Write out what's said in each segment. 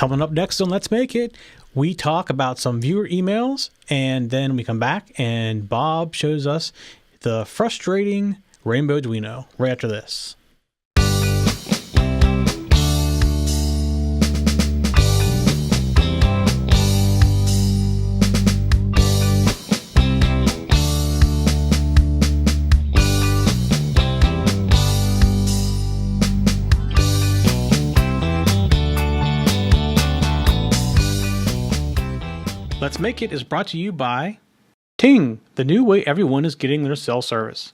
Coming up next on Let's Make It, we talk about some viewer emails, and then we come back and Bob shows us the frustrating RainbowDuino right after this. Let's Make It is brought to you by Ting, the new way everyone is getting their cell service.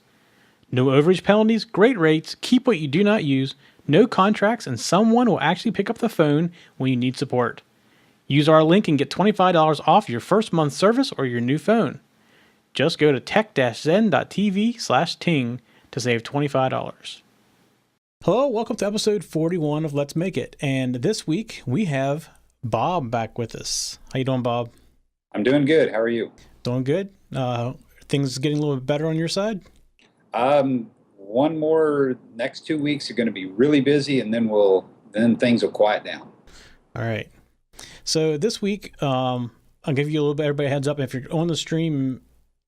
No overage penalties, great rates, keep what you do not use, no contracts, and someone will actually pick up the phone when you need support. Use our link and get $25 off your first month's service or your new phone. Just go to tech-zen.tv/ting to save $25. Hello, welcome to episode 41 of Let's Make It. And this week we have Bob back with us. How you doing, Bob? I'm doing good. How are you? Doing good. Things getting a little bit better on your side? Next 2 weeks are going to be really busy, and then things will quiet down. All right. So this week, I'll give you a little bit, everybody a heads up. If you're on the stream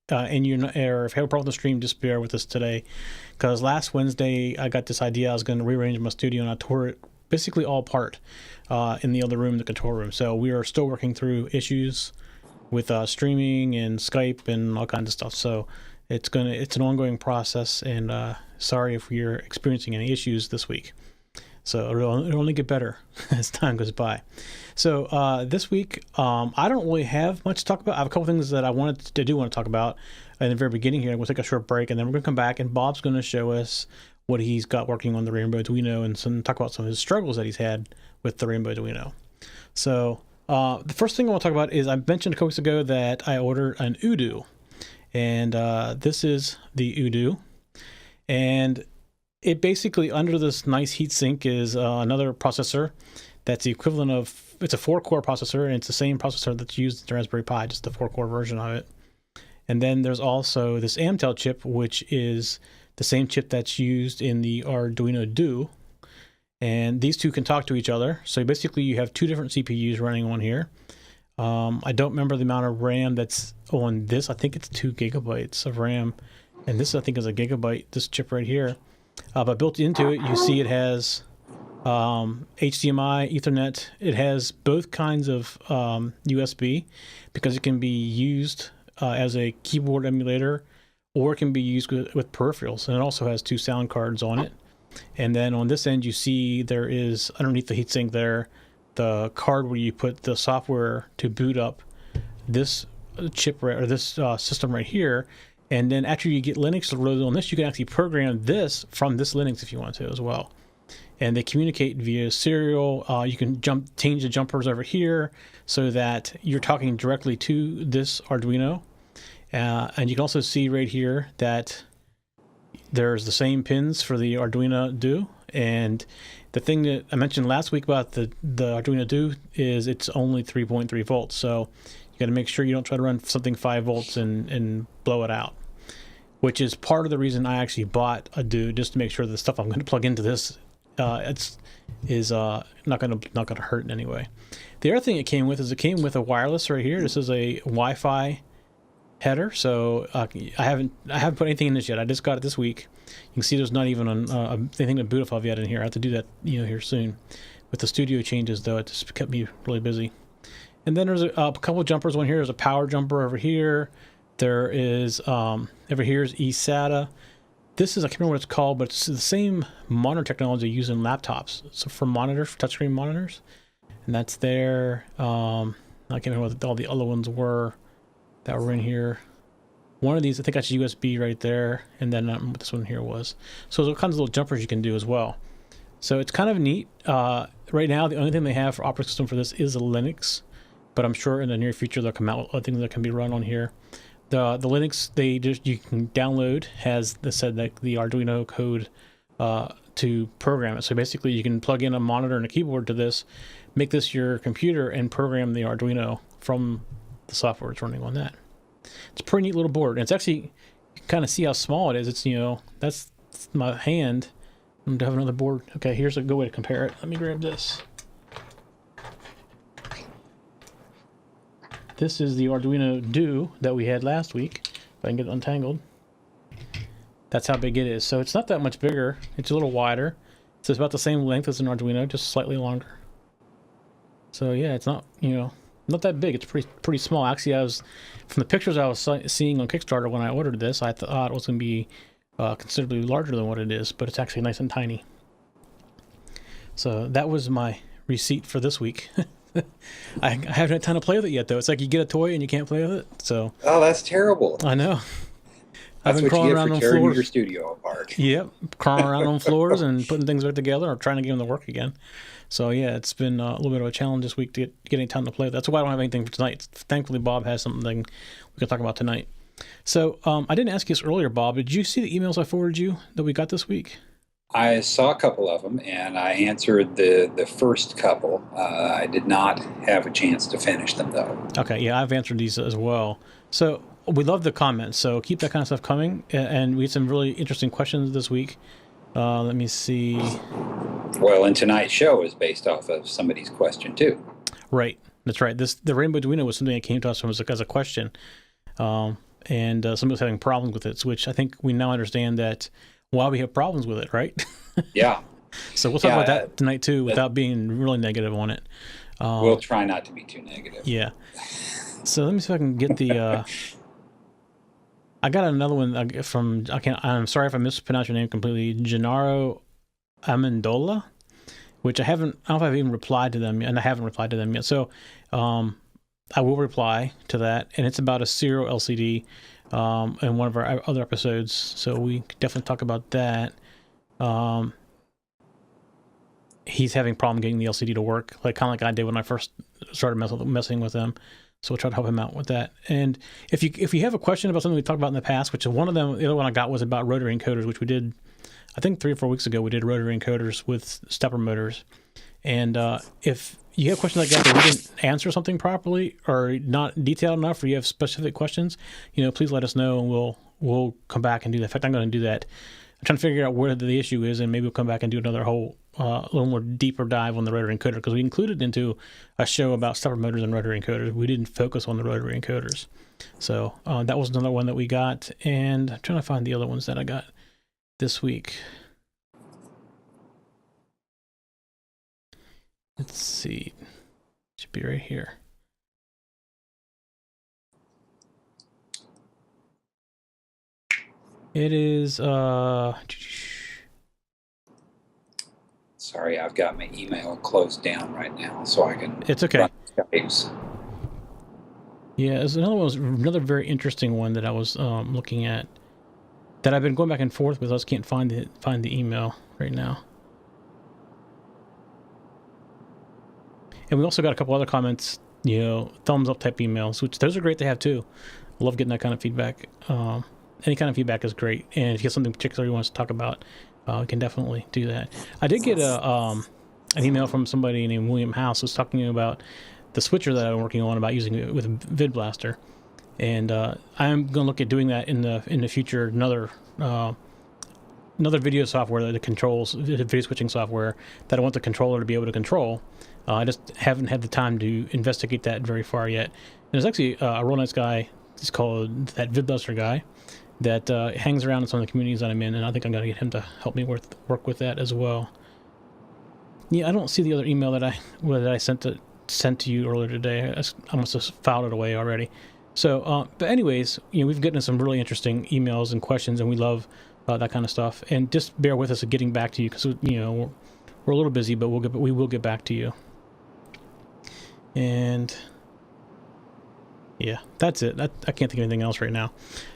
and you're not, or if you have a problem with the stream, just bear with us today. Because last Wednesday, I got this idea. I was going to rearrange my studio, and I tore it basically all apart in the other room, the control room. So we are still working through issues with streaming and Skype and all kinds of stuff. So it's an ongoing process, and sorry if you're experiencing any issues this week. So it'll only get better as time goes by. So this week, I don't really have much to talk about. I have a couple things that I want to talk about in the very beginning here. We'll take a short break, and then we're going to come back, and Bob's going to show us what he's got working on the RainbowDuino and talk about some of his struggles that he's had with the RainbowDuino. So the first thing I want to talk about is I mentioned a couple weeks ago that I ordered an Udo, and this is the Udo, and it basically, under this nice heatsink, is another processor that's the equivalent of, it's a 4-core processor, and it's the same processor that's used in the Raspberry Pi, just the 4-core version of it. And then there's also this Amtel chip, which is the same chip that's used in the Arduino Duo. And these two can talk to each other. So basically you have two different CPUs running on here. I don't remember the amount of RAM that's on this. I think it's 2 gigabytes of RAM. And this, I think, is a gigabyte, this chip right here. But built into it, you see it has HDMI, Ethernet. It has both kinds of USB, because it can be used as a keyboard emulator, or it can be used with peripherals. And it also has 2 sound cards on it. And then on this end, you see there is, underneath the heatsink there, the card where you put the software to boot up this chip or this system right here. And then after you get Linux loaded on this, you can actually program this from this Linux if you want to as well. And they communicate via serial. You can change the jumpers over here so that you're talking directly to this Arduino. And you can also see right here that there's the same pins for the Arduino Duo. And the thing that I mentioned last week about the Arduino Duo is it's only 3.3 volts. So you got to make sure you don't try to run something 5 volts and blow it out, which is part of the reason I actually bought a Duo, just to make sure the stuff I'm going to plug into this not going to hurt in any way. The other thing it came with is it came with a wireless right here. This is a Wi-Fi header, so I haven't put anything in this yet. I just got it this week. You can see there's not even anything to boot off of yet in here. I have to do that here soon. With the studio changes, though, it just kept me really busy. And then there's a couple of jumpers on here. There's a power jumper over here. There is over here is eSATA. This is, I can't remember what it's called, but it's the same monitor technology used in laptops. So for monitors, for touchscreen monitors, and that's there. I can't remember what all the other ones were that were in here. One of these, I think that's USB right there, and then what this one here was. So there's all kinds of little jumpers you can do as well. So it's kind of neat. Right now, the only thing they have for operating system for this is a Linux, but I'm sure in the near future they'll come out with other things that can be run on here. The Linux you can download has the Arduino code to program it. So basically, you can plug in a monitor and a keyboard to this, make this your computer, and program the Arduino from the software it's running on that. It's a pretty neat little board, and it's actually, you can kind of see how small it is. It's that's my hand. I'm gonna have another board. Okay, here's a good way to compare it. Let me grab this. this is the Arduino Duo that we had last week. If I can get it untangled. That's how big it is. So it's not that much bigger. It's a little wider. So it's about the same length as an Arduino, just slightly longer. So yeah, it's not, not that big. It's pretty small. Actually, from the pictures I was seeing on Kickstarter when I ordered this, I thought it was going to be considerably larger than what it is, but it's actually nice and tiny. So that was my receipt for this week. I haven't had time to play with it yet, though. It's like you get a toy and you can't play with it. So that's terrible. I know. That's I've been crawling around on floors. Your studio apart. Yep, crawling around on floors and putting things back together or trying to get them to work again. So yeah, it's been a little bit of a challenge this week to get any time to play. That's why I don't have anything for tonight. Thankfully, Bob has something we can talk about tonight. So I didn't ask you this earlier, Bob. Did you see the emails I forwarded you that we got this week? I saw a couple of them, and I answered the first couple. I did not have a chance to finish them, though. Okay, yeah, I've answered these as well. So we love the comments, so keep that kind of stuff coming. And we had some really interesting questions this week. Let me see. Well, and tonight's show is based off of somebody's question, too. Right, that's right. The RainbowDuino was something that came to us as a question. And somebody was having problems with it, which I think we now understand that why we have problems with it, right? Yeah. So we'll talk about that tonight, too, without being really negative on it. We'll try not to be too negative. Yeah. So let me see if I can get the... I got another one from... I'm sorry if I mispronounced your name completely. Gennaro Amendola, which I don't know if I've even replied to them yet, and I haven't replied to them yet. So I will reply to that, and it's about a Zero LCD in one of our other episodes, so we could definitely talk about that. He's having a problem getting the LCD to work, kind of like I did when I first started messing with them. So we'll try to help him out with that. And if you have a question about something we talked about in the past, which one of them, the other one I got was about rotary encoders, which we did, I think 3 or 4 weeks ago, we did rotary encoders with stepper motors. And if you have questions like that we didn't answer something properly or not detailed enough, or you have specific questions, please let us know, and we'll come back and do that. In fact, I'm going to do that. I'm trying to figure out where the issue is, and maybe we'll come back and do another whole a little more deeper dive on the rotary encoder, because we included into a show about stepper motors and rotary encoders. We didn't focus on the rotary encoders. So that was another one that we got, and I'm trying to find the other ones that I got this week. Let's see. Should be right here. It is Sorry, I've got my email closed down right now, so I can... It's okay. Skypes. Yeah, there's another very interesting one that I was looking at that I've been going back and forth with. I just can't find the email right now. And we also got a couple other comments, thumbs up type emails, which those are great to have too. I love getting that kind of feedback. Any kind of feedback is great. And if you have something particular you want us to talk about, we can definitely do that. I did get an email from somebody named William House who was talking about the switcher that I'm working on, about using it with VidBlaster. And I'm going to look at doing that in the future, another video software that controls video switching software that I want the controller to be able to control. I just haven't had the time to investigate that very far yet. And there's actually a real nice guy, he's called that VidBlaster guy, that hangs around in some of the communities that I'm in, and I think I'm going to get him to help me work with that as well. Yeah, I don't see the other email that I sent to you earlier today. I must have filed it away already. So, but anyways, we've gotten some really interesting emails and questions, and we love that kind of stuff. And just bear with us at getting back to you, because we're a little busy, but we will get back to you. And yeah, that's it. I can't think of anything else right now.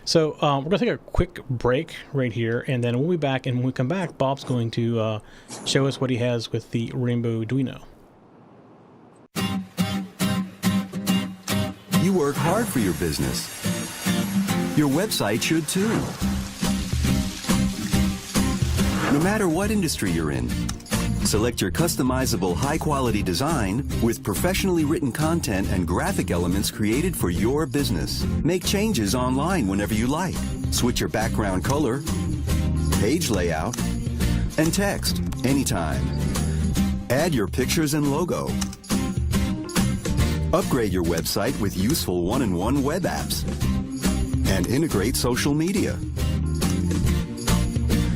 So we're going to take a quick break right here, and then we'll be back. And when we come back, Bob's going to show us what he has with the RainbowDuino. You work hard for your business. Your website should too. No matter what industry you're in, select your customizable high-quality design with professionally written content and graphic elements created for your business. Make changes online whenever you like. Switch your background color, page layout, and text anytime. Add your pictures and logo. Upgrade your website with useful one-in-one web apps. And integrate social media.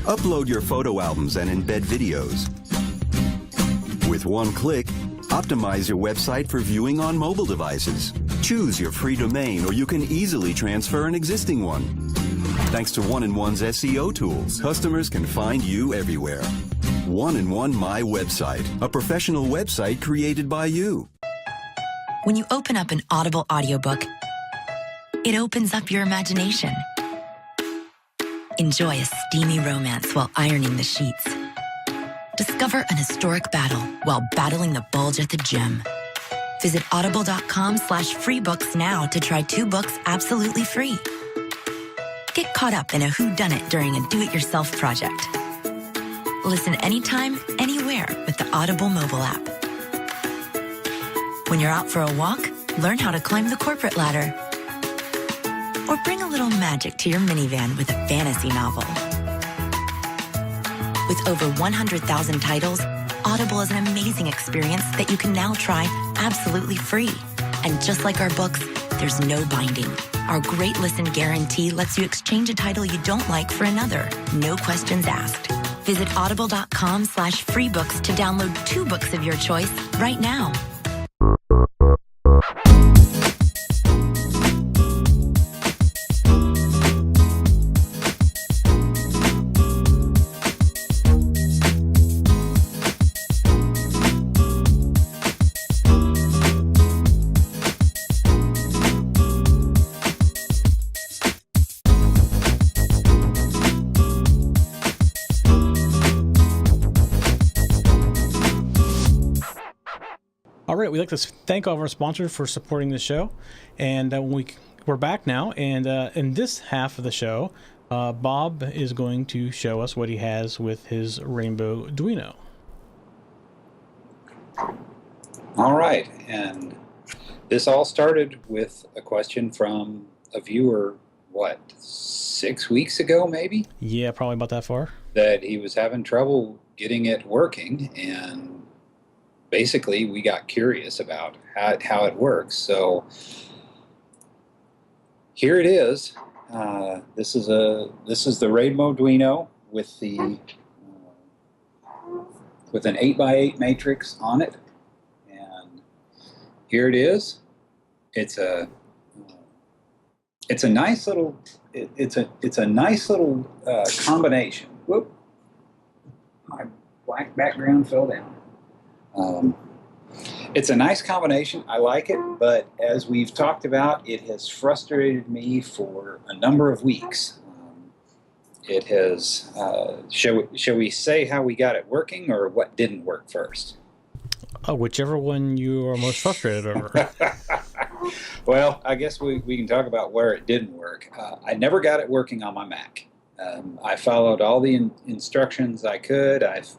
Upload your photo albums and embed videos. With one click, optimize your website for viewing on mobile devices. Choose your free domain, or you can easily transfer an existing one. Thanks to One-in-One's SEO tools, customers can find you everywhere. One-in-One My Website, a professional website created by you. When you open up an Audible audiobook, it opens up your imagination. Enjoy a steamy romance while ironing the sheets. Discover an historic battle while battling the bulge at the gym. Visit audible.com/freebooks now to try 2 books absolutely free. Get caught up in a whodunit during a do-it-yourself project. Listen anytime, anywhere with the Audible mobile app. When you're out for a walk, learn how to climb the corporate ladder. Or bring a little magic to your minivan with a fantasy novel. With over 100,000 titles, Audible is an amazing experience that you can now try absolutely free. And just like our books, there's no binding. Our Great Listen Guarantee lets you exchange a title you don't like for another. No questions asked. Visit audible.com/freebooks to download 2 books of your choice right now. All right, we'd like to thank all of our sponsors for supporting the show. And we're back now. And in this half of the show, Bob is going to show us what he has with his RainbowDuino. All right, and this all started with a question from a viewer, 6 weeks ago maybe? Yeah, probably about that far. That he was having trouble getting it working, and basically we got curious about how it works. So here it is. This is the RainbowDuino with the with an 8x8 matrix on it, and here it is. It's a nice little combination. Whoop! My black background fell down. It's a nice combination. I like it, but as we've talked about, it has frustrated me for a number of weeks. It has, shall we say how we got it working or what didn't work first? Whichever one you are most frustrated over. Well, I guess we can talk about where it didn't work. I never got it working on my Mac. I followed all the instructions I could. I've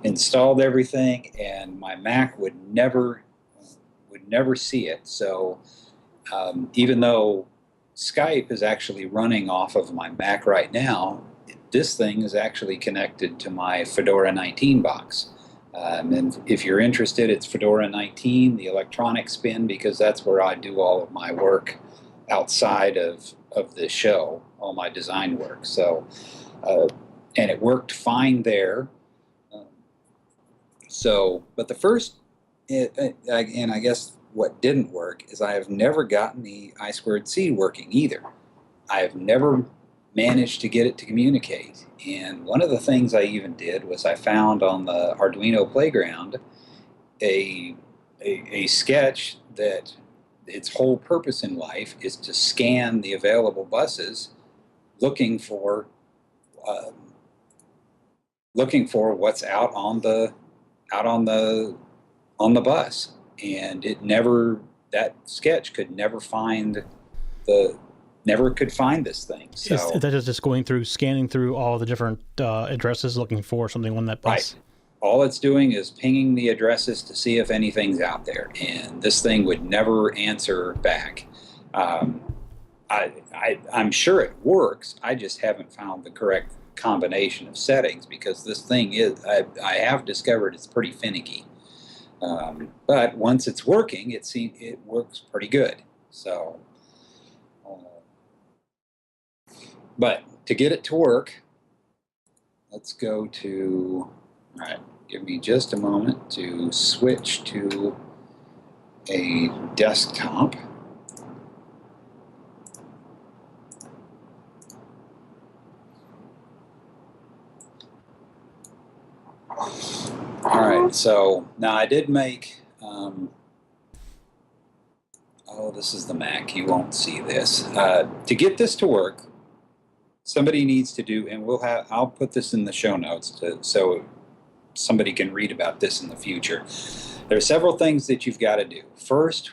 installed everything, and my Mac would never see it. So even though Skype is actually running off of my Mac right now, this thing is actually connected to my Fedora 19 box. And if you're interested, it's Fedora 19, the electronic spin, because that's where I do all of my work outside of this show, all my design work. So, and it worked fine there. But the first, and I guess what didn't work is I have never gotten the I2C working either. I have never managed to get it to communicate. And one of the things I even did was I found on the Arduino playground a sketch that its whole purpose in life is to scan the available buses, looking for what's out on the bus. And that sketch could never find this thing. So That is just scanning through all the different addresses looking for something on that bus. Right. All it's doing is pinging the addresses to see if anything's out there, and this thing would never answer back. I'm sure it works. I just haven't found the correct combination of settings, because this thing I have discovered it's pretty finicky. But once it's working, it works pretty good. So, but to get it to work, let's go to, all right, give me just a moment to switch to a desktop. All right, so now I did make, oh, this is the Mac, you won't see this. To get this to work, somebody needs to do, and I'll put this in the show notes so somebody can read about this in the future. There are several things that you've got to do. First,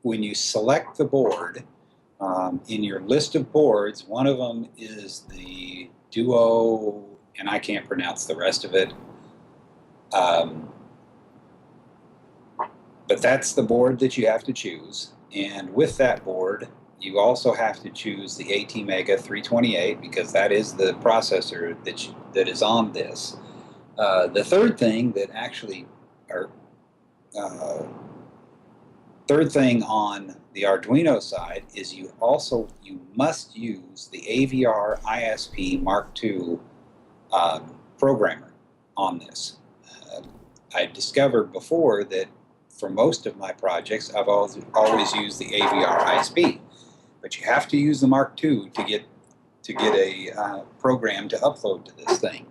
when you select the board, in your list of boards, one of them is the Duo, and I can't pronounce the rest of it. But that's the board that you have to choose. And with that board, you also have to choose the ATmega 328 because that is the processor that is on this. The third thing that actually, third thing on the Arduino side is you must use the AVR ISP Mark II programmer on this. I discovered before that for most of my projects, I've always used the AVR ISP, but you have to use the Mark II to get a program to upload to this thing.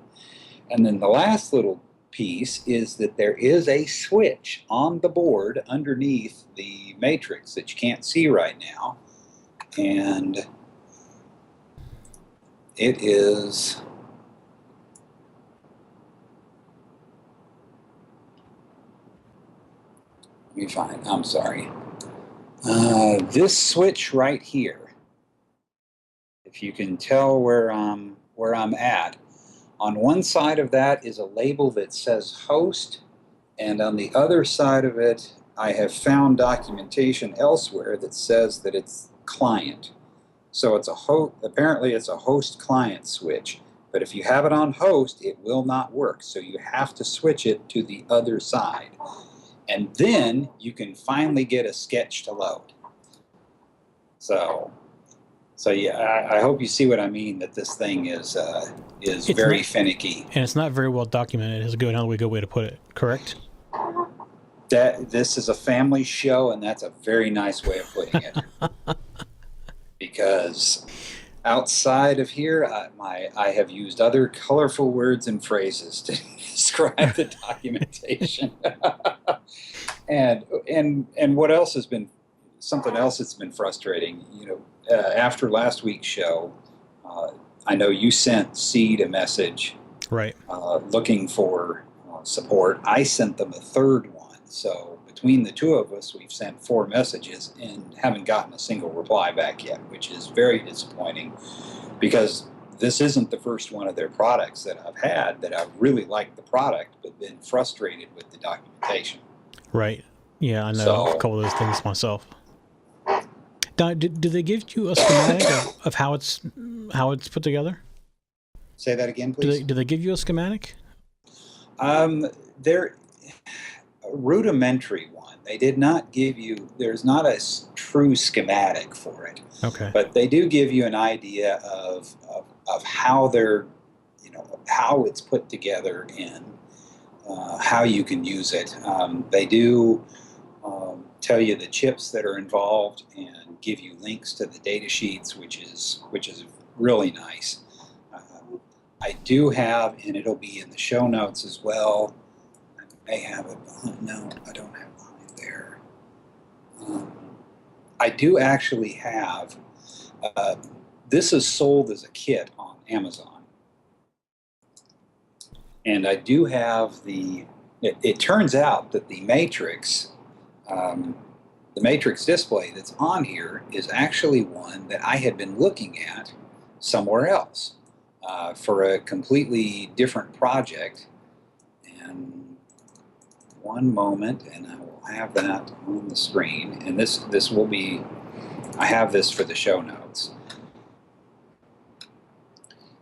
And then the last little piece is that there is a switch on the board underneath the matrix that you can't see right now, and it is let me find, I'm sorry. This switch right here, if you can tell where I'm at, on one side of that is a label that says host, and on the other side of it, I have found documentation elsewhere that says that it's client. So it's apparently it's a host client switch, but if you have it on host, it will not work. So you have to switch it to the other side. And then you can finally get a sketch to load. So yeah, I hope you see what I mean, that this thing is very finicky. And it's not very well documented is a good way to put it, correct? This is a family show, and that's a very nice way of putting it. Because outside of here, I have used other colorful words and phrases to describe the documentation. and what else has been something else that's been frustrating? After last week's show, I know you sent Seed a message, right? Looking for support. I sent them a third one. So between the two of us, we've sent 4 messages and haven't gotten a single reply back yet, which is very disappointing because this isn't the first one of their products that I've had that I've really liked the product but been frustrated with the documentation. Right. Yeah, I know a couple of those things myself. Now, do they give you a schematic of how it's put together? Say that again, please. Do they give you a schematic? They're a rudimentary one. They did not give you. There's not a true schematic for it. Okay. But they do give you an idea of how they're, how it's put together and how you can use it. They do tell you the chips that are involved and give you links to the data sheets, which is really nice. I do have, and it'll be in the show notes as well. I may have it. No, I don't have mine there. I do actually have. This is sold as a kit on Amazon, and I do have It turns out that the matrix display that's on here is actually one that I had been looking at somewhere else for a completely different project. And one moment, and I will have that on the screen. And this will be, I have this for the show notes.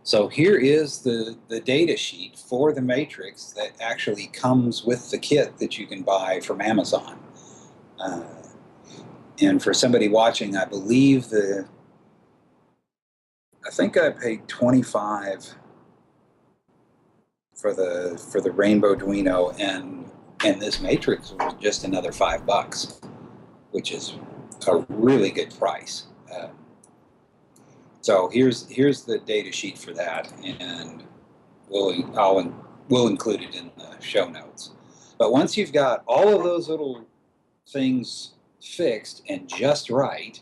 So here is the data sheet for the matrix that actually comes with the kit that you can buy from Amazon. And for somebody watching, I believe I think I paid $25 for the RainbowDuino, and this matrix was just another $5, which is a really good price. So here's the data sheet for that, and we'll include it in the show notes. But once you've got all of those little things fixed and just right,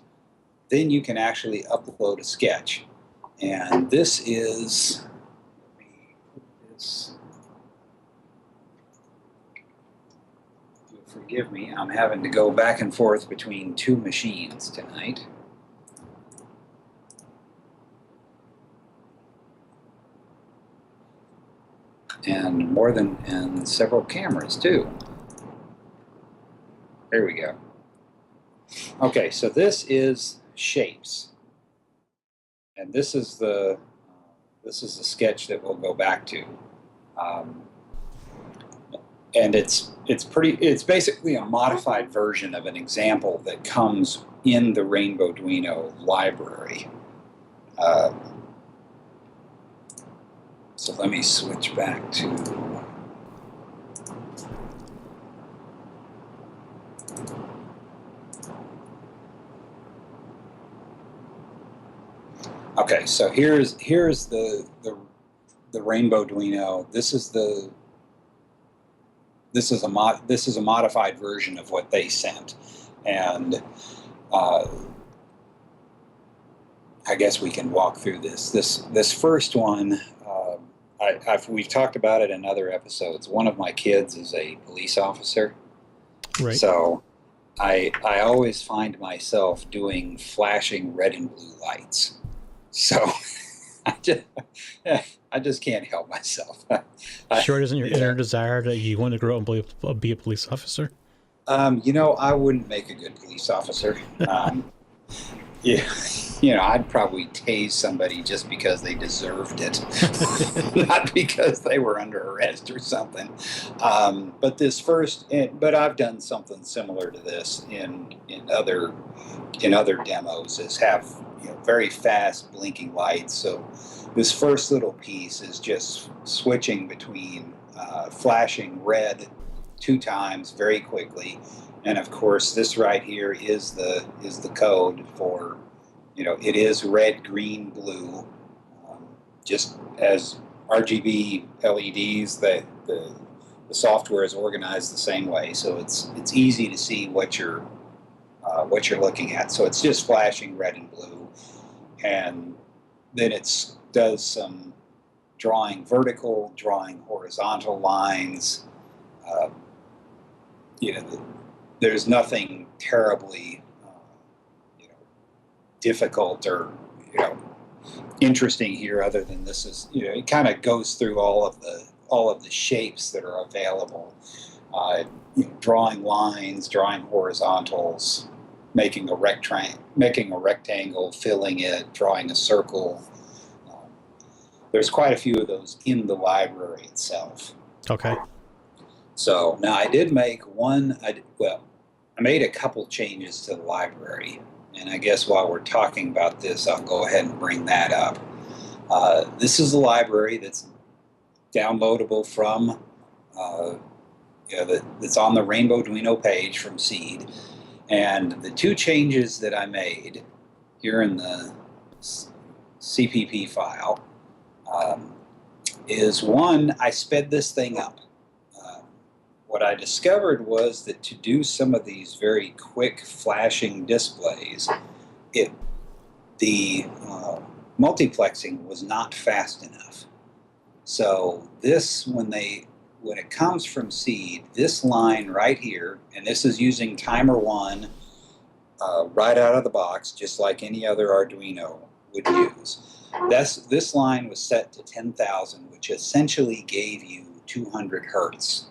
then you can actually upload a sketch. And this is, let me put this, forgive me, I'm having to go back and forth between two machines tonight. And several cameras too. There we go. Okay, so this is shapes, and this is the sketch that we'll go back to, and it's basically a modified version of an example that comes in the RainbowDuino library. So let me switch back to okay. So here's the RainbowDuino. This is a modified version of what they sent, and I guess we can walk through this. This first one. We've talked about it in other episodes. One of my kids is a police officer. Right. So I always find myself doing flashing red and blue lights. So I just can't help myself. Sure, isn't your inner desire that you want to grow up and be a police officer? I wouldn't make a good police officer. Yeah, I'd probably tase somebody just because they deserved it, not because they were under arrest or something. But I've done something similar to this in other demos. Is have very fast blinking lights. So this first little piece is just switching between flashing red 2 times very quickly. And of course, this right here is the code for, it is red, green, blue, just as RGB LEDs. The software is organized the same way, so it's easy to see what you're looking at. So it's just flashing red and blue, and then it does some drawing vertical, drawing horizontal lines. There's nothing terribly, difficult or, interesting here, other than this is, it kind of goes through all of the shapes that are available. Drawing lines, drawing horizontals, making a rectangle, filling it, drawing a circle. There's quite a few of those in the library itself. Okay. So now I did make I made a couple changes to the library, and I guess while we're talking about this, I'll go ahead and bring that up. This is a library that's downloadable from, that's on the RainbowDuino page from Seed, and the 2 changes that I made here in the CPP file is, one, I sped this thing up. What I discovered was that to do some of these very quick flashing displays, the multiplexing was not fast enough. So this, when it comes from Seed, this line right here, and this is using timer 1 right out of the box, just like any other Arduino would use. This line was set to 10,000, which essentially gave you 200 hertz.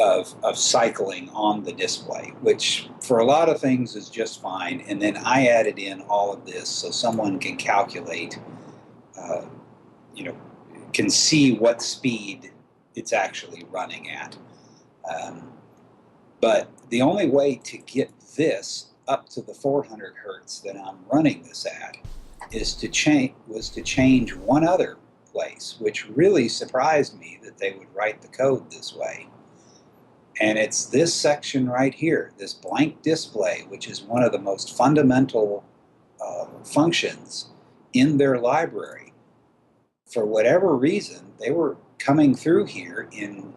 Of cycling on the display, which for a lot of things is just fine. And then I added in all of this so someone can calculate, you know, can see what speed it's actually running at. But the only way to get this up to the 400 hertz that I'm running this at is to change one other place, which really surprised me that they would write the code this way. And it's this section right here, this blank display, which is one of the most fundamental functions in their library. For whatever reason, they were coming through here in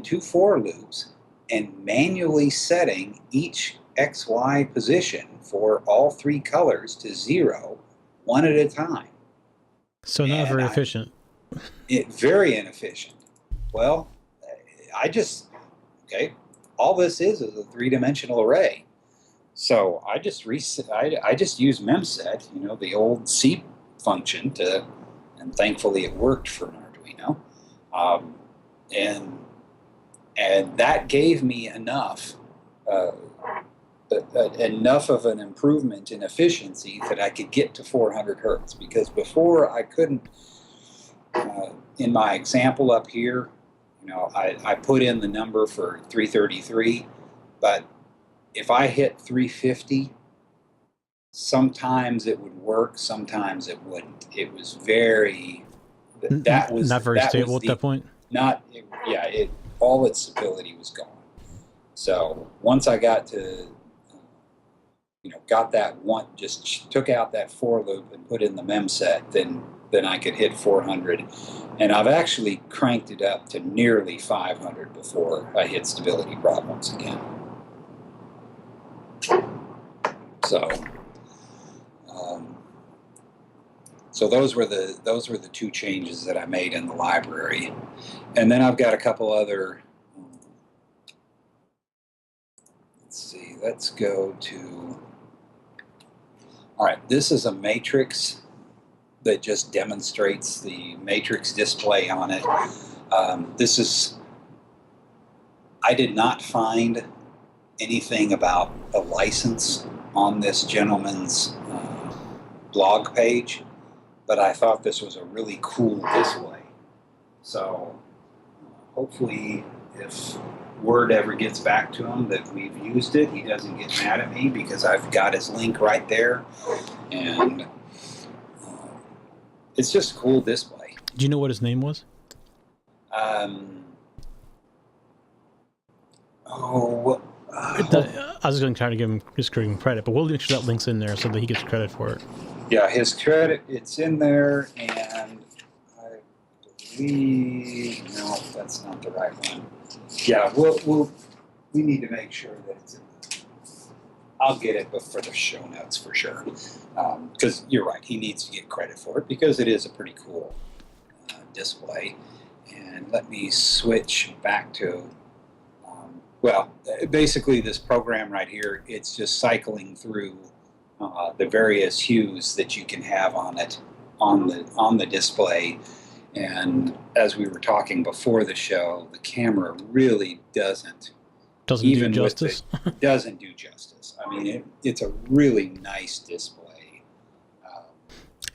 two for loops and manually setting each XY position for all three colors to 0, one at a time. So not very efficient. Very inefficient. Well, all this is a 3-dimensional array. So I just use memset, you know, the old C function and thankfully it worked for an Arduino. And that gave me enough of an improvement in efficiency that I could get to 400 hertz, because before I couldn't. In my example up here, you know, I put in the number for 333, but if I hit 350, sometimes it would work, sometimes it wouldn't. It was not very stable at that point. All its stability was gone. So once I got to, got that one, just took out that for loop and put in the memset, then I could hit 400. And I've actually cranked it up to nearly 500 before I hit stability problems again. So those were the two changes that I made in the library. And then I've got a couple other, let's go to, all right, this is a matrix that just demonstrates the matrix display on it. I did not find anything about a license on this gentleman's blog page, but I thought this was a really cool display. So hopefully if word ever gets back to him that we've used it, he doesn't get mad at me, because I've got his link right there. And it's just a cool display. Do you know what his name was? I was going to try to give him credit, but we'll make sure that link's in there so that he gets credit for it. Yeah, his credit, it's in there, and I believe, no, that's not the right one. Yeah, we need to make sure that it's in there. I'll get it for the show notes for sure. Because you're right, he needs to get credit for it, because it is a pretty cool display. And let me switch back to, basically this program right here, it's just cycling through the various hues that you can have on it, on the display. And as we were talking before the show, the camera really doesn't do justice. Doesn't do justice. I mean, it's a really nice display.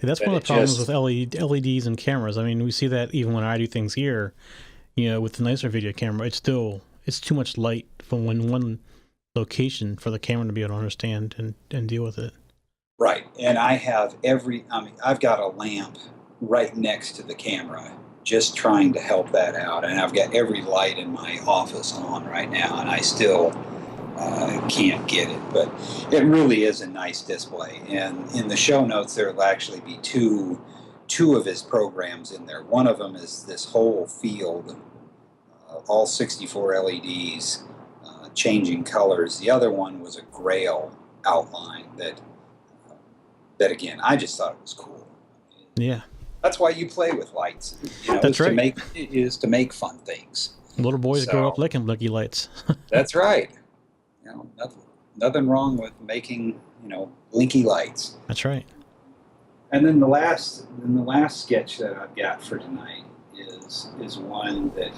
That's one of the problems with LEDs and cameras. I mean, we see that even when I do things here, with the nicer video camera, it's too much light from one location for the camera to be able to understand and deal with it. Right, and I've got a lamp right next to the camera, just trying to help that out, and I've got every light in my office on right now, and I still can't get it, but it really is a nice display. And in the show notes, there will actually be two of his programs in there. One of them is this whole field, all 64 LEDs, changing colors. The other one was a grail outline that again, I just thought it was cool. Yeah. That's why you play with lights. That's right. To make fun things. Little boys grow up liking blicky lights. That's right. Nothing wrong with making, blinky lights. That's right. And then the last sketch that I've got for tonight is one that,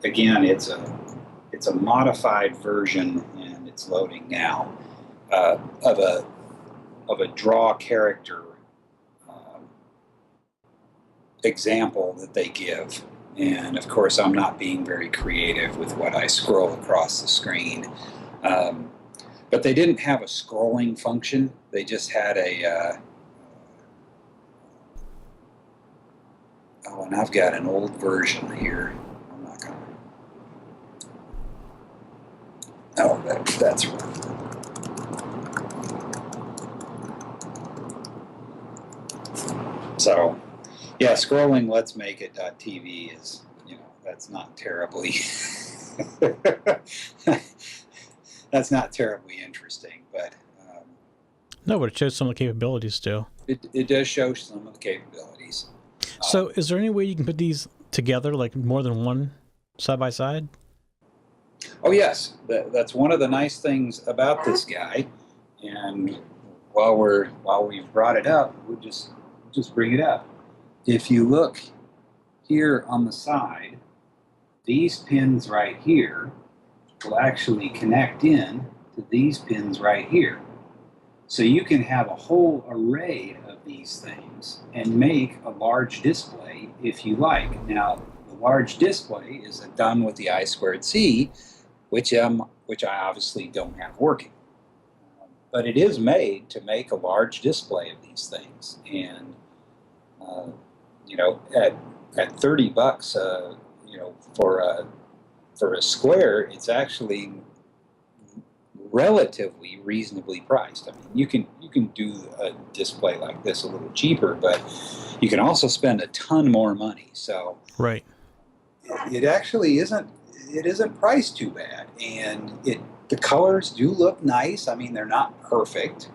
again, it's a modified version, and it's loading now, of a draw character example that they give. And of course, I'm not being very creative with what I scroll across the screen. But they didn't have a scrolling function. They just had a, oh, and I've got an old version here. I'm not gonna, oh, that's right. So, yeah, scrolling Let's Make It.tv is, that's not terribly, that's not terribly interesting, but No, but it shows some of the capabilities still. it does show some of the capabilities. So is there any way you can put these together, like more than one side by side? Oh yes, that's one of the nice things about this guy. And while we've brought it up, we'll just bring it up. If you look here on the side, these pins right here will actually connect in to these pins right here. So you can have a whole array of these things and make a large display if you like. Now, the large display is done with the I2C, which I obviously don't have working. But it is made to make a large display of these things. And, at $30, for a square, it's actually relatively reasonably priced. I mean, you can do a display like this a little cheaper, but you can also spend a ton more money. So right, it actually isn't priced too bad, and the colors do look nice. I mean, they're not perfect,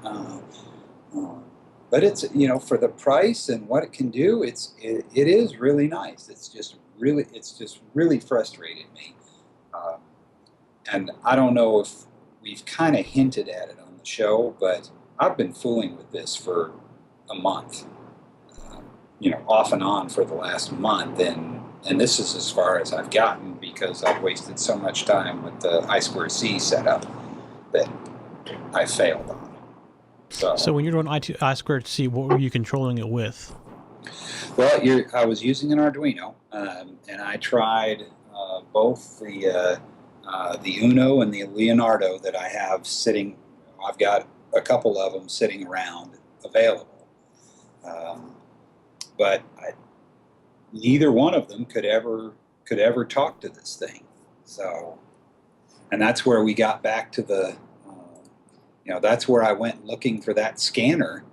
but it's for the price and what it can do, it is really nice. It's just really frustrated me, and I don't know if we've kind of hinted at it on the show, but I've been fooling with this for a month, off and on for the last month, and this is as far as I've gotten because I've wasted so much time with the I2C setup that I failed on. So when you're doing I2C, what were you controlling it with? Well, I was using an Arduino, and I tried both the Uno and the Leonardo that I have sitting. I've got a couple of them sitting around available, but neither one of them could ever talk to this thing. So, and that's where we got back to the, that's where I went looking for that scanner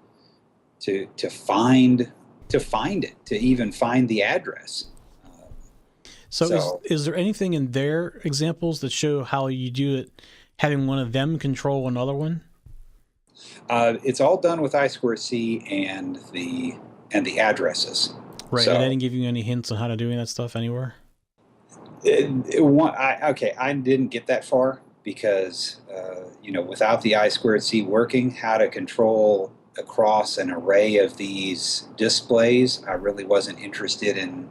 to find it, to even find the address. So is there anything in their examples that show how you do it, having one of them control another one? It's all done with I2C and the addresses. Right, so, and they didn't give you any hints on how to do any of that stuff anywhere? I didn't get that far because, without the I2C working, how to control across an array of these displays, I really wasn't interested in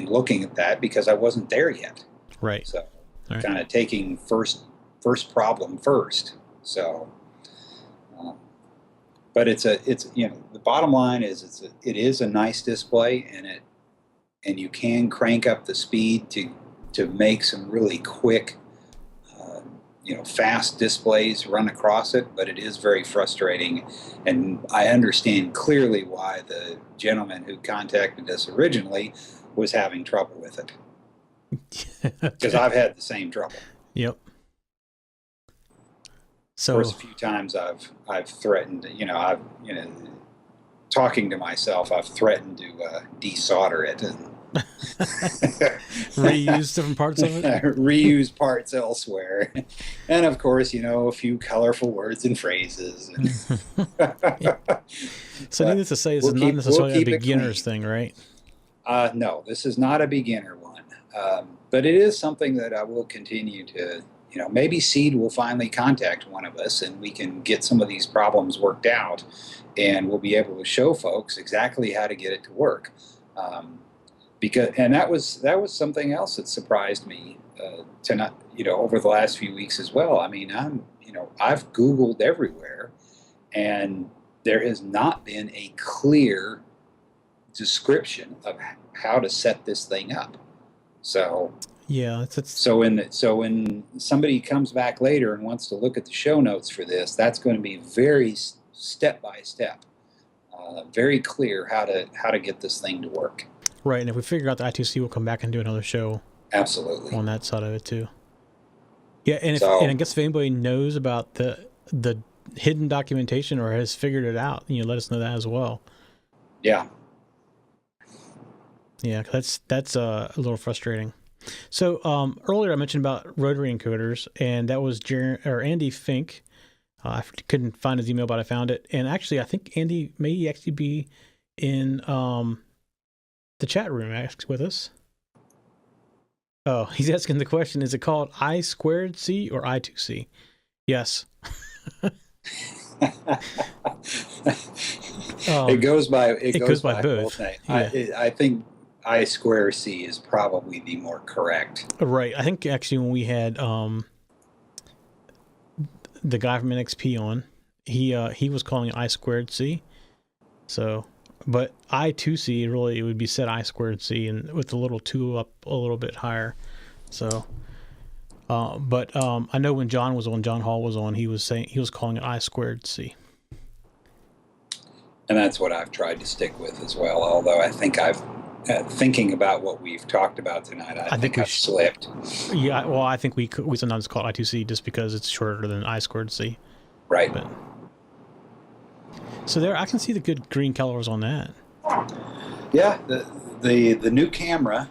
looking at that because I wasn't there yet. Right. So, right. Kind of taking first problem first. So, but it's the bottom line is it is a nice display, and you can crank up the speed to make some really quick, fast displays run across it, but it is very frustrating. And I understand clearly why the gentleman who contacted us originally was having trouble with it. Because I've had the same trouble. Yep. So first few times I've threatened, talking to myself, I've threatened to desolder it and reuse different parts of it. Reuse parts elsewhere, and of course, a few colorful words and phrases. So needless to say, this is not necessarily a beginner's thing, right? No, this is not a beginner one, but it is something that I will continue to. Maybe Seed will finally contact one of us and we can get some of these problems worked out, and we'll be able to show folks exactly how to get it to work. And that was something else that surprised me to not, over the last few weeks as well. I mean, I've Googled everywhere, and there has not been a clear description of how to set this thing up. So yeah, so when somebody comes back later and wants to look at the show notes for this, that's going to be very step by step, very clear how to get this thing to work. Right, and if we figure out the I2C, we'll come back and do another show. Absolutely. On that side of it too. Yeah, and I guess if anybody knows about the hidden documentation or has figured it out, let us know that as well. Yeah. Yeah, that's a little frustrating. So earlier I mentioned about rotary encoders, and that was Andy Fink. I couldn't find his email, but I found it. And actually, I think Andy may actually be in the chat room with us. Oh, he's asking the question, is it called I2C or I2C? Yes. It goes by both. Yeah. I think I2C is probably the more correct. Right. I think actually when we had the guy from NXP on, he was calling it I2C. So, but I2C really, it would be set I2C, and with the little 2 up a little bit higher. So, but I know when John Hall was on, he was calling it I2C. And that's what I've tried to stick with as well. Although I think thinking about what we've talked about tonight, I think I've slipped. Yeah, well, I think we sometimes call it I2C just because it's shorter than I2C. Right. But, so there, I can see the good green colors on that. Yeah, the new camera,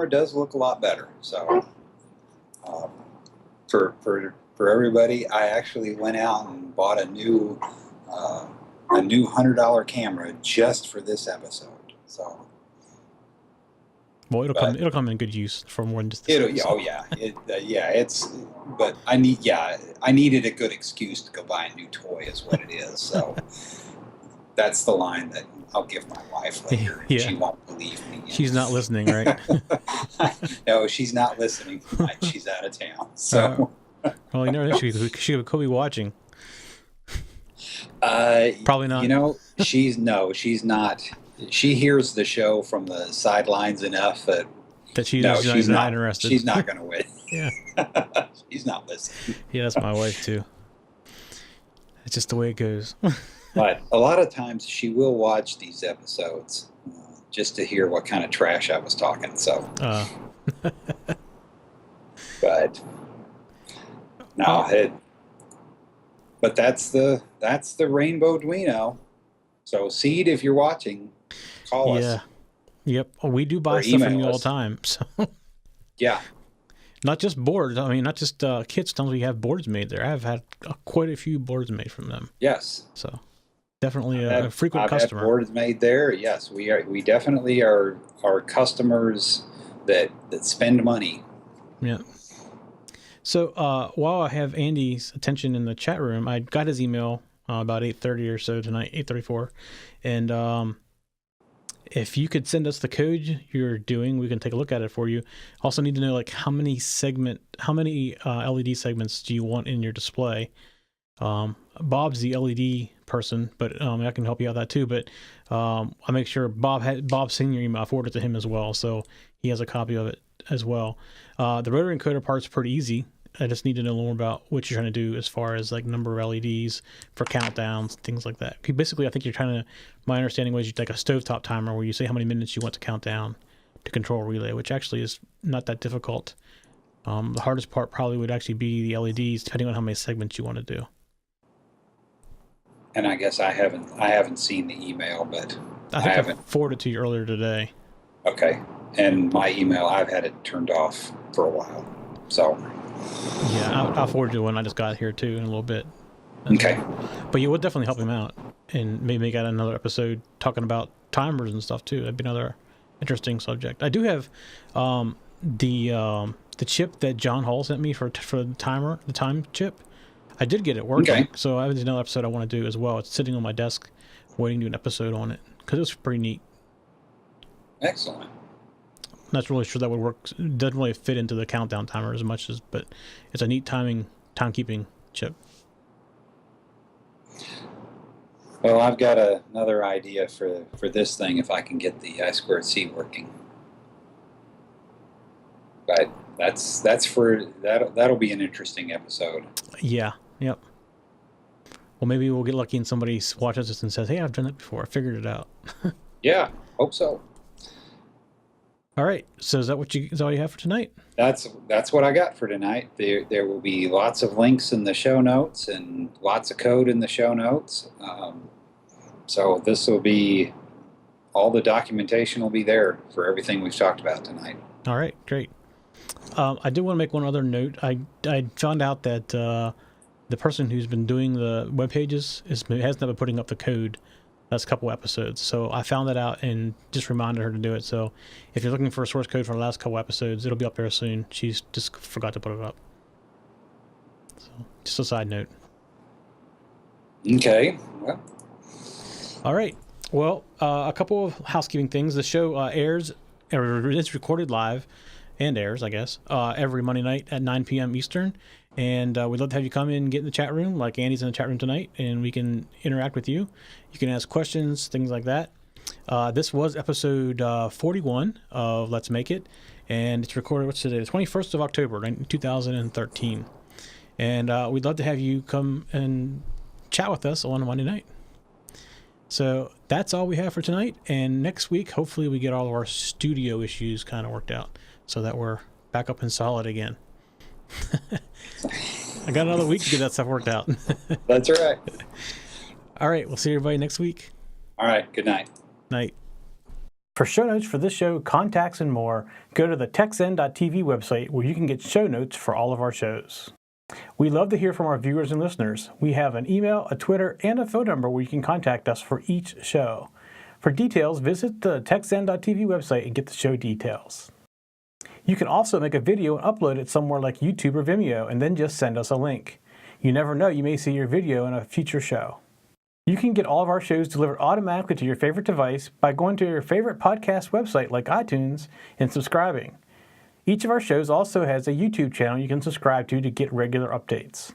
does look a lot better. So, for everybody, I actually went out and bought a new $100 camera just for this episode. So, well, it'll come in good use for more than just this episode. Oh yeah, but I needed a good excuse to go buy a new toy, is what it is. So that's the line that I'll give my wife later. Yeah. She won't believe me. She's not listening, right? No, she's not listening tonight. She's out of town. So, well, you know, she could be watching. Probably not. She's not. She hears the show from the sidelines enough that she's not interested. She's not going to win. Yeah. She's not listening. Yeah, that's my wife too. It's just the way it goes. But a lot of times she will watch these episodes just to hear what kind of trash I was talking. So, but no, but that's the RainbowDuino. So, Seed, if you're watching, call us. Yeah. Yep. We do buy stuff from you all the time. So. Yeah. Not just boards. I mean, not just kits. Sometimes we have boards made there. I've had quite a few boards made from them. Yes. So, definitely a frequent customer. I've had boards made there. Yes, we definitely are customers that spend money. Yeah. So while I have Andy's attention in the chat room, I got his email about 8:30 or so tonight, 8:34, and if you could send us the code you're doing, we can take a look at it for you. Also need to know how many LED segments do you want in your display. Bob's the LED person, but I can help you out with that too. But I'll make sure Bob's seen your email. I forwarded it to him as well, so he has a copy of it as well. The rotary encoder part's pretty easy. I just need to know more about what you're trying to do as far as number of LEDs for countdowns, things like that. Basically, I think you're trying to. My understanding was you take a stovetop timer where you say how many minutes you want to count down to control a relay, which actually is not that difficult. The hardest part probably would actually be the LEDs, depending on how many segments you want to do. And I guess I haven't seen the email, but I haven't forwarded it to you earlier today. Okay, and my email, I've had it turned off for a while, so. Yeah, I'll forward you one I just got here too in a little bit. Okay. But you would definitely help him out, and maybe make another episode talking about timers and stuff too. That'd be another interesting subject. I do have the chip that John Hall sent me for the time chip. I did get it working, okay. So I have another episode I want to do as well. It's sitting on my desk, waiting to do an episode on it because it was pretty neat. Excellent. not really sure that would work. It doesn't really fit into the countdown timer as much as, but it's a neat timekeeping chip. Well, I've got another idea for this thing if I can get the I2C working. But that'll be an interesting episode. Yeah. Yep. Well, maybe we'll get lucky and somebody watches this and says, "Hey, I've done it before. I figured it out." Yeah, hope so. All right. So is that all you have for tonight? That's what I got for tonight. There will be lots of links in the show notes and lots of code in the show notes. So this will be, all the documentation will be there for everything we've talked about tonight. All right, great. I did want to make one other note. I found out that the person who's been doing the web pages hasn't been putting up the code. That's a couple episodes. So I found that out and just reminded her to do it. So if you're looking for source code for the last couple episodes, it'll be up there soon. She's just forgot to put it up. So just a side note. Okay. Well. All right. Well, a couple of housekeeping things. The show it's recorded live and airs, I guess, every Monday night at 9 p.m. Eastern. And we'd love to have you come in and get in the chat room, like Andy's in the chat room tonight, and we can interact with you. You can ask questions, things like that. This was episode 41 of Let's Make It, and it's recorded, what's today? The 21st of October, 2013. And we'd love to have you come and chat with us on a Monday night. So that's all we have for tonight. And next week, hopefully we get all of our studio issues kind of worked out so that we're back up and solid again. I got another week to get that stuff worked out. That's all right. All right. We'll see everybody next week. All right. Good night. Night. For show notes for this show, contacts, and more, go to the Tech-Zentv website where you can get show notes for all of our shows. We love to hear from our viewers and listeners. We have an email, a Twitter, and a phone number where you can contact us for each show. For details, visit the Tech-Zentv website and get the show details. You can also make a video and upload it somewhere like YouTube or Vimeo and then just send us a link. You never know, you may see your video in a future show. You can get all of our shows delivered automatically to your favorite device by going to your favorite podcast website like iTunes and subscribing. Each of our shows also has a YouTube channel you can subscribe to get regular updates.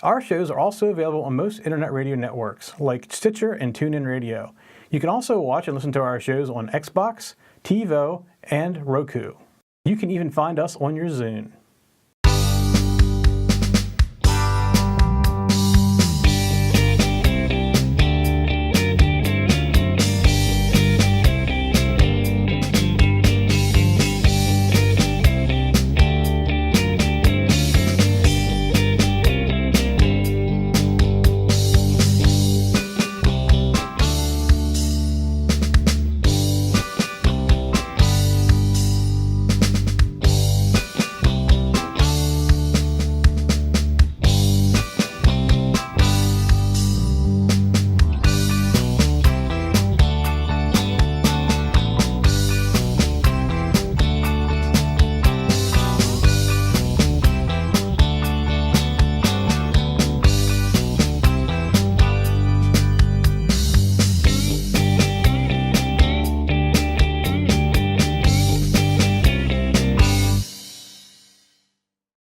Our shows are also available on most internet radio networks like Stitcher and TuneIn Radio. You can also watch and listen to our shows on Xbox, TiVo, and Roku. You can even find us on your Zune.